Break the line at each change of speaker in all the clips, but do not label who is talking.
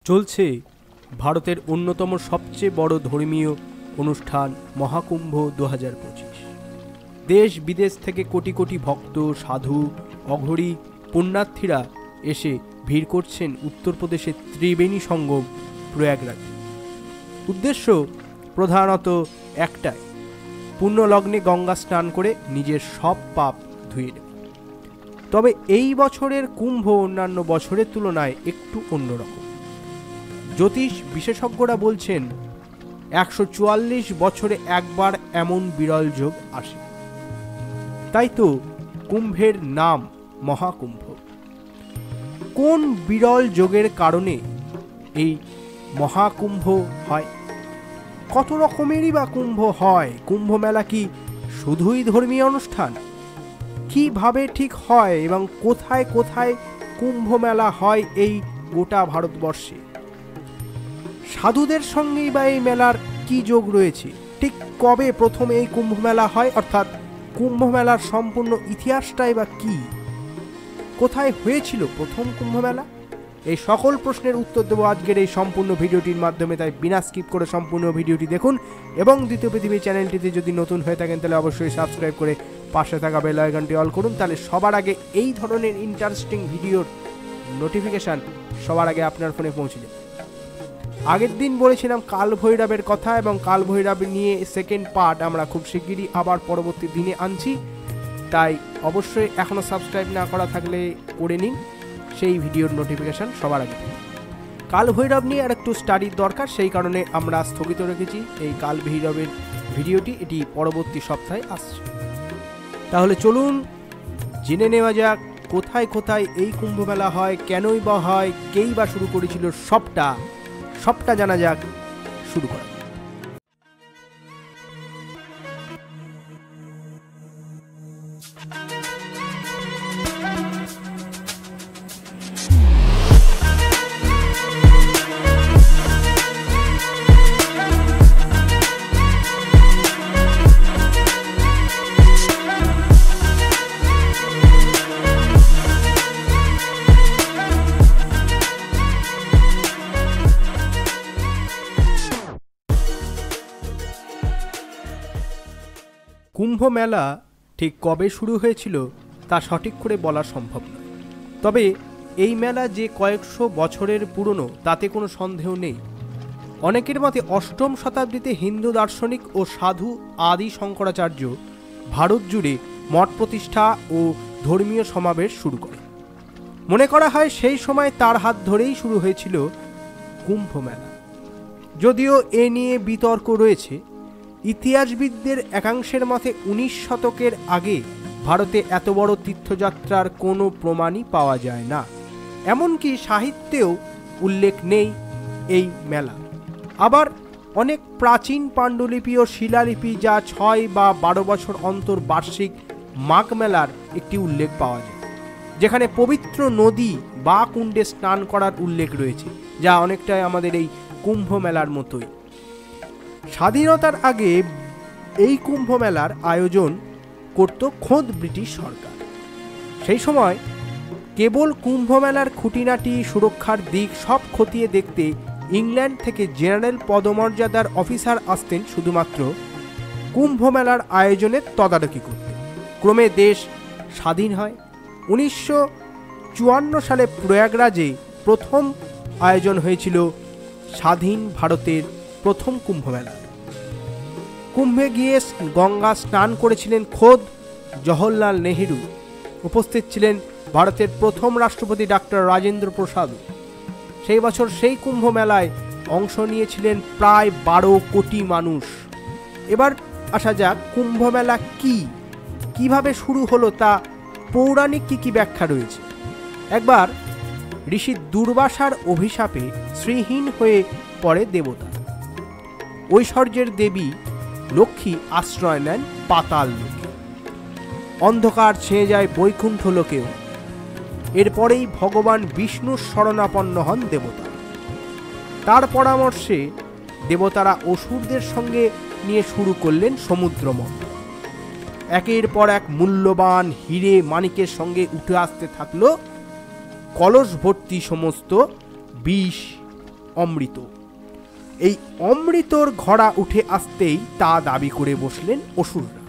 চলছে ভারতের অন্যতম সবচেয়ে বড় ধর্মীয় অনুষ্ঠান মহাকুম্ভ 2025। দেশ বিদেশ থেকে কোটি কোটি ভক্ত, সাধু, অঘরী, পুণ্যার্থীরা এসে ভিড় করছেন উত্তরপ্রদেশের ত্রিবেণী সঙ্গম প্রয়াগরাজে। উদ্দেশ্য প্রধানত একটাই, পুণ্যলগ্নে গঙ্গা স্নান করে নিজের সব পাপ ধুয়ে নেওয়া। তবে এই বছরের কুম্ভ অন্যান্য বছরের তুলনায় একটু অন্যরকম। জ্যোতিষ বিশেষজ্ঞরা বলছেন 144 বছরে একবার এমন বিরল যোগ আসে, তাই তো কুম্ভের নাম মহাকুম্ভ। কোন বিরল যোগের কারণে এই মহাকুম্ভ হয়? কত রকমেরই বা কুম্ভ হয়? কুম্ভ মেলা কি শুধুই ধর্মীয় অনুষ্ঠান? কিভাবে ঠিক হয় এবং কোথায় কোথায় কুম্ভ মেলা হয় এই গোটা ভারতবর্ষে? সাধুদের সঙ্গেই বা এই মেলার কি যোগ রয়েছে? ঠিক কবে প্রথম এই কুম্ভ মেলা হয়, অর্থাৎ কুম্ভ মেলার সম্পূর্ণ ইতিহাসটাই বা কি? কোথায় হয়েছিল প্রথম কুম্ভ মেলা? এই সকল প্রশ্নের উত্তর দেবো আজকের এই সম্পূর্ণ ভিডিওটির মাধ্যমে, তাই বিনা স্কিপ করে সম্পূর্ণ ভিডিওটি দেখুন। এবং দ্বিতীয় পৃথিবী চ্যানেলটিতে যদি নতুন হয়ে থাকেন তাহলে অবশ্যই সাবস্ক্রাইব করে পাশে থাকা বেল আইকনটি অল করুন, তাহলে সবার আগে এই ধরনের ইন্টারেস্টিং ভিডিওর নোটিফিকেশান সবার আগে আপনার ফোনে পৌঁছে যাবে। আগের দিন বলেছিলাম কাল ভৈরবের কথা, এবং কাল ভৈরব নিয়ে সেকেন্ড পার্ট আমরা খুব শিগগিরই আবার পরবর্তী দিনে আনছি, তাই অবশ্যই এখনও সাবস্ক্রাইব না করা থাকলে করে নিন সেই ভিডিওর নোটিফিকেশান সবার আগে। কাল ভৈরব নিয়ে আর একটু স্টাডির দরকার, সেই কারণে আমরা স্থগিত রেখেছি এই কাল ভৈরবের ভিডিওটি, এটি পরবর্তী সপ্তাহে আসছে। তাহলে চলুন জেনে নেওয়া যাক কোথায় কোথায় এই কুম্ভ মেলা হয়, কেনই বা হয়, কেই বা শুরু করেছিল, সবটা জানা যাক। শুরু করা। কুম্ভ মেলা ঠিক কবে শুরু হয়েছিল তা সঠিক করে বলা সম্ভব নয়, তবে এই মেলা যে কয়েকশো বছরের পুরনো তাতে কোনো সন্দেহ নেই। অনেকের মতে অষ্টম শতাব্দীতে হিন্দু দার্শনিক ও সাধু আদি শঙ্করাচার্য ভারত জুড়ে মঠ প্রতিষ্ঠা ও ধর্মীয় সমাবেশ শুরু করে। মনে করা হয় সেই সময় তার হাত ধরেই শুরু হয়েছিল কুম্ভ মেলা। যদিও এ নিয়ে বিতর্ক রয়েছে। ইতিহাসবিদদের একাংশের মতে 19 শতকের আগে ভারতে এত বড় তীর্থযাত্রার কোনো প্রমাণই পাওয়া যায় না, এমনকি সাহিত্যেও উল্লেখ নেই এই মেলা। আবার অনেক প্রাচীন পাণ্ডুলিপি ও শিলালিপি, যা 6 বা 12 বছর অন্তর বার্ষিক মাঘ মেলার একটি উল্লেখ পাওয়া যায়, যেখানে পবিত্র নদী বা কুণ্ডে স্নান করার উল্লেখ রয়েছে, যা অনেকটাই আমাদের এই কুম্ভ মেলার মতোই। স্বাধীনতার আগে এই কুম্ভ মেলার আয়োজন করত খোদ ব্রিটিশ সরকার। সেই সময় কেবল কুম্ভ মেলার খুঁটিনাটি, সুরক্ষার দিক সব খতিয়ে দেখতে ইংল্যান্ড থেকে জেনারেল পদমর্যাদার অফিসার আসতেন শুধুমাত্র কুম্ভ মেলার আয়োজনের তদারকি করতে। ক্রমে দেশ স্বাধীন হয়। 1954 সালে প্রয়াগরাজে প্রথম আয়োজন হয়েছিল স্বাধীন ভারতের প্রথম কুম্ভ মেলা। কুম্ভে গিয়ে গঙ্গা স্নান করেছিলেন খোদ জওহরলাল নেহেরু। উপস্থিত ছিলেন ভারতের প্রথম রাষ্ট্রপতি ডক্টর রাজেন্দ্র প্রসাদ। সেই বছর সেই কুম্ভ মেলায় অংশ নিয়েছিলেন প্রায় 12 কোটি মানুষ। এবার আসা যাক কুম্ভ মেলা কি, কিভাবে শুরু হলো, তা পৌরাণিক কি ব্যাখ্যা রয়েছে। একবার ঋষি দুর্বাসার অভিশাপে শ্রীহীন হয়ে পড়ে দেবতা। ঐশ্বর্যের দেবী লক্ষ্মী আশ্রয় নেন পাতাল লোকে। অন্ধকার ছেয়ে যায় বৈকুণ্ঠ লোকেও। এরপরেই ভগবান বিষ্ণুর শরণাপন্ন হন দেবতা। তার পরামর্শে দেবতারা অসুরদের সঙ্গে নিয়ে শুরু করলেন সমুদ্র মন্থন। একের পর এক মূল্যবান হিরে মানিকের সঙ্গে উঠে আসতে থাকলো কলস ভর্তি সমস্ত বিষ অমৃত। এই অমৃতর ঘড়া উঠে আসতেই তা দাবি করে বসলেন অসুররা।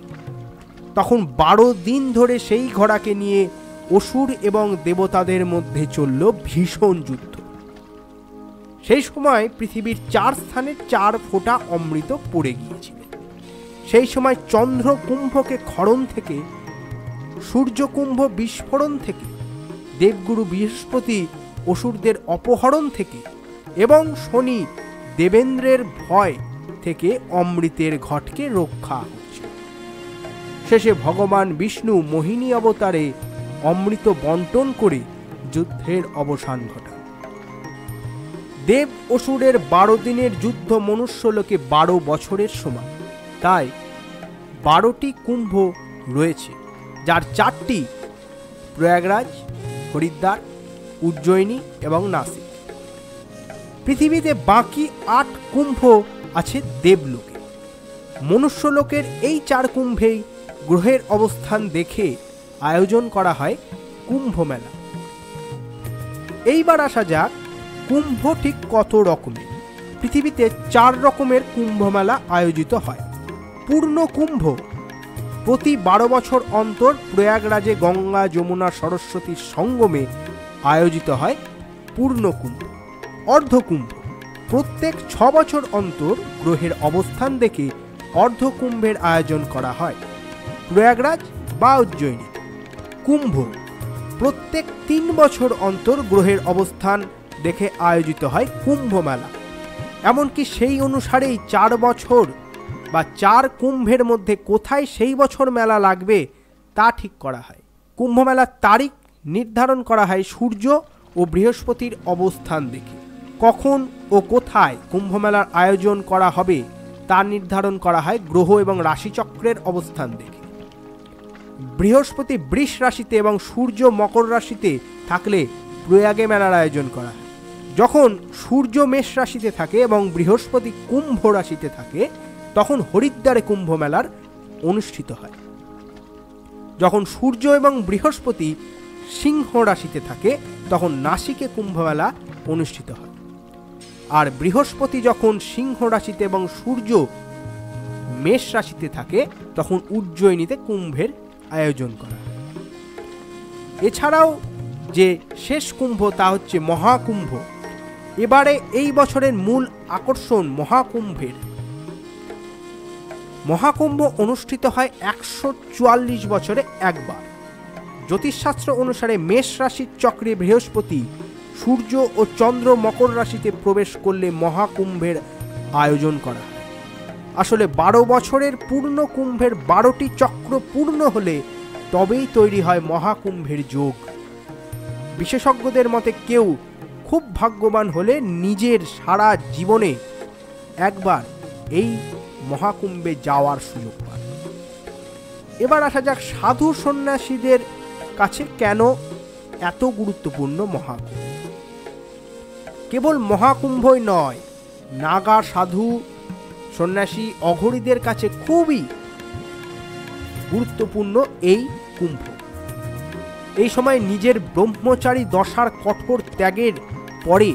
তখন 12 দিন ধরে সেই ঘোড়াকে নিয়ে অসুর এবং দেবতাদের মধ্যে চলল ভীষণ যুদ্ধ। সেই সময় পৃথিবীর 4 স্থানে 4 ফোঁটা অমৃত পড়ে গিয়েছিল। সেই সময় চন্দ্র কুম্ভকে ক্ষরণ থেকে, সূর্যকুম্ভ বিস্ফোরণ থেকে, দেবগুরু বৃহস্পতি অসুরদের অপহরণ থেকে এবং শনি দেবেন্দ্রের ভয় থেকে অমৃতের ঘটকে রক্ষা করছে। শেষে ভগবান বিষ্ণু মোহিনী অবতারে অমৃত বন্টন করে যুদ্ধের অবসান ঘটান। দেব অসুরের 12 দিনের যুদ্ধ মনুষ্যলোকে 12 বছরের সমান। তাই 12টি কুম্ভ রয়েছে, যার 4টি প্রয়াগরাজ, হরিদ্বার, উজ্জয়িনী এবং নাসিক। পৃথিবীতে বাকি 8 কুম্ভ আছে দেবলোকে। মনুষ্যলোকের এই 4 কুম্ভেই গ্রহের অবস্থান দেখে আয়োজন করা হয় কুম্ভ মেলা। এইবার আসা যাক কুম্ভ ঠিক কত রকমের। পৃথিবীতে 4 রকমের কুম্ভ মেলা আয়োজিত হয়। পূর্ণ কুম্ভ প্রতি 12 বছর অন্তর প্রয়াগরাজে গঙ্গা, যমুনা, সরস্বতীর সঙ্গমে আয়োজিত হয় পূর্ণ কুম্ভ। অর্ধকুম্ভ প্রত্যেক 6 বছর অন্তর গ্রহের অবস্থান দেখে অর্ধকুম্ভের আয়োজন করা হয় প্রয়াগরাজ বা উজ্জয়িনী। কুম্ভ প্রত্যেক 3 বছর অন্তর গ্রহের অবস্থান দেখে আয়োজিত হয় কুম্ভ মেলা। এমনকি সেই অনুসারেই 4 বছর বা 4 কুম্ভের মধ্যে কোথায় সেই বছর মেলা লাগবে তা ঠিক করা হয়। কুম্ভ মেলার তারিখ নির্ধারণ করা হয় সূর্য ও বৃহস্পতির অবস্থান দেখে। কখন ও কোথায় কুম্ভ মেলার আয়োজন করা হবে তা নির্ধারণ করা হয় গ্রহ এবং রাশিচক্রের অবস্থান দেখে। বৃহস্পতি বৃষ রাশিতে এবং সূর্য মকর রাশিতে থাকলে প্রয়াগে মেলার আয়োজন করা হয়। যখন সূর্য মেষ রাশিতে থাকে এবং বৃহস্পতি কুম্ভ রাশিতে থাকে তখন হরিদ্বারে কুম্ভ মেলার অনুষ্ঠিত হয়। যখন সূর্য এবং বৃহস্পতি সিংহ রাশিতে থাকে তখন নাসিকে কুম্ভ মেলা অনুষ্ঠিত হয়। আর বৃহস্পতি যখন সিংহ রাশিতে এবং সূর্য মেষ রাশিতে থাকে তখন উজ্জয়িনীতে কুম্ভের আয়োজন করা হয়। এছাড়াও যে শেষ কুম্ভ তা হচ্ছে মহাকুম্ভ। এবারে এই বছরের মূল আকর্ষণ মহাকুম্ভের। মহাকুম্ভ অনুষ্ঠিত হয় 144 বছরে একবার। জ্যোতিষশাস্ত্র অনুসারে মেষ রাশির চক্রে বৃহস্পতি, সূর্য ও চন্দ্র মকর রাশিতে প্রবেশ করলে মহাকুম্ভের আয়োজন করা হয়। আসলে 12 বছরের পূর্ণ কুম্ভের 12টি চক্র পূর্ণ হলে তবেই তৈরি হয় মহাকুম্ভের যোগ। বিশেষজ্ঞদের মতে কেউ খুব ভাগ্যবান হলে নিজের সারা জীবনে একবার এই মহাকুম্ভে যাওয়ার সুযোগ পান। এবার আসা যাক সাধু সন্ন্যাসীদের কাছে কেন এত গুরুত্বপূর্ণ মহাকুম্ভ। কেবল মহাকুম্ভই নয়, নাগা, সাধু, সন্ন্যাসী, অঘরীদের কাছে খুবই গুরুত্বপূর্ণ এই কুম্ভ। এই সময় নিজের ব্রহ্মচারী দশার কঠোর ত্যাগের পরে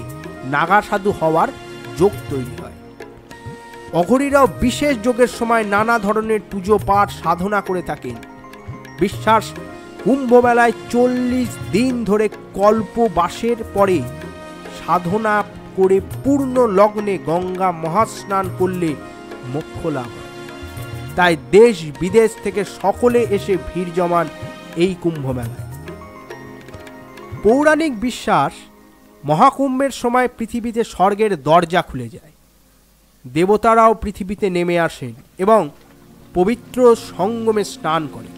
নাগা সাধু হওয়ার যোগ তৈরি হয়। অঘরীরাও বিশেষ যোগের সময় নানা ধরনের পুজো পাঠ সাধনা করে থাকেন। বিশ্বাস কুম্ভ মেলায় 40 দিন ধরে কল্পবাসের পরে সাধনা করে পূর্ণ লগ্নে গঙ্গা মহাস্নান করলে মোক্ষ লাভ হয়। তাই দেশ বিদেশ থেকে সকলে এসে ভিড় জমান এই কুম্ভ মেলায়। পৌরাণিক বিশ্বাস মহাকুম্ভের সময় পৃথিবীতে স্বর্গের দরজা খুলে যায়, দেবতারাও পৃথিবীতে নেমে আসেন এবং পবিত্র সঙ্গমে স্নান করেন।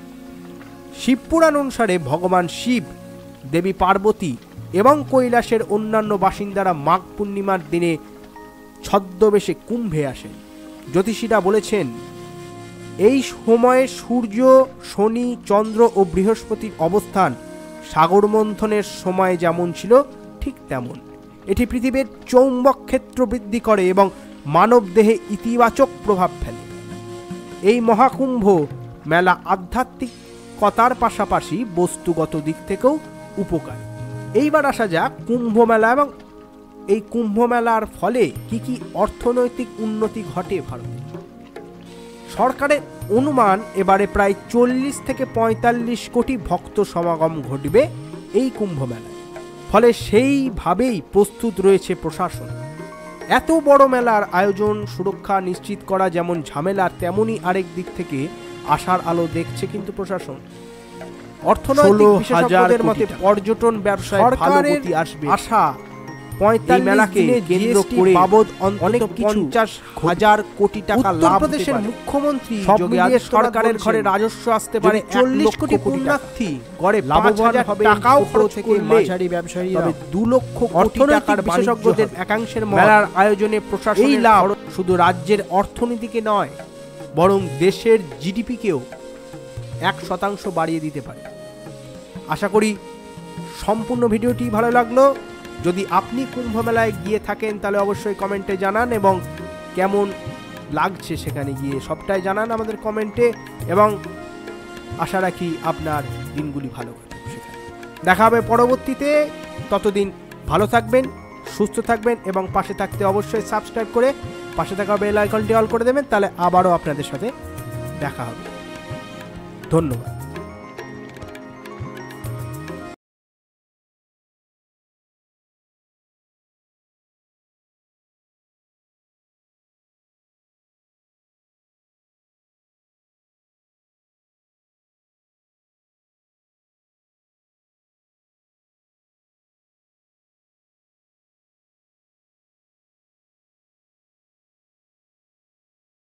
শিবপুরাণ অনুসারে ভগবান শিব, দেবী পার্বতী এবং কৈলাসের অন্যান্য বাসিন্দারা মাঘ পূর্ণিমার দিনে ছদ্মবেশে কুম্ভে আসেন। জ্যোতিষীরা বলেছেন এই সময়ে সূর্য, শনি, চন্দ্র ও বৃহস্পতির অবস্থান সাগর মন্থনের সময় যেমন ছিল ঠিক তেমন। এটি পৃথিবীর চৌম্বক ক্ষেত্র বৃদ্ধি করে এবং মানব দেহে ইতিবাচক প্রভাব ফেলে। এই মহাকুম্ভ মেলা আধ্যাত্মিকতার পাশাপাশি বস্তুগত দিক থেকেও উপকার। এইবার আসা যাক কুম্ভ মেলা এবং এই কুম্ভ মেলার ফলে কি কি অর্থনৈতিক উন্নতি ঘটে ভারতে? সরকারের অনুমান এবারে প্রায় 40 থেকে 45 কোটি ভক্ত সমাগম ঘটবে এই কুম্ভ মেলায়। ফলে সেইভাবেই প্রস্তুত রয়েছে প্রশাসন। এত বড় মেলার আয়োজন সুরক্ষা নিশ্চিত করা যেমন ঝামেলার, তেমনি আরেক দিক থেকে আশার আলো দেখছে কিন্তু প্রশাসন। অর্থনৈতিক বিশেষজ্ঞদের মতে পর্যটন ব্যবসায় ভালো গতি আসবে। আশা 45 মেলাকে কেন্দ্র করে বাবদ অনেক 50,000 কোটি টাকা লাভ। উত্তরপ্রদেশের মুখ্যমন্ত্রী যোগী আদিত্যনাথ সরকারের ঘরে রাজস্ব আসতে পারে 40 কোটি পুণ্যার্থী, গড়ে লাভবান হবে। টাকাও খরচ থেকে মাঝারি ব্যবসায়ী, তবে 2 লক্ষ কোটি টাকার বিশেষজ্ঞদের একাংশের মেলার আয়োজনে প্রশাসনের লাভ শুধু রাজ্যের অর্থনীতিকে নয়, বরং দেশের জিডিপিকেও 1% বাড়িয়ে দিতে পারে। আশা করি সম্পূর্ণ ভিডিওটি ভালো লাগলো। যদি আপনি কুম্ভ মেলায় গিয়ে থাকেন তাহলে অবশ্যই কমেন্টে জানান, এবং কেমন লাগছে সেখানে গিয়ে সবটাই জানান আমাদের কমেন্টে, এবং আশা রাখি আপনার দিনগুলি ভালো কাটবে সেখানে। দেখা হবে পরবর্তীতে। ততদিন ভালো থাকবেন, সুস্থ থাকবেন, এবং পাশে থাকতে অবশ্যই সাবস্ক্রাইব করে পাশে থাকা বেল আইকনটি অল করে দেবেন, তাহলে আবারও আপনাদের সাথে দেখা হবে। ধন্যবাদ।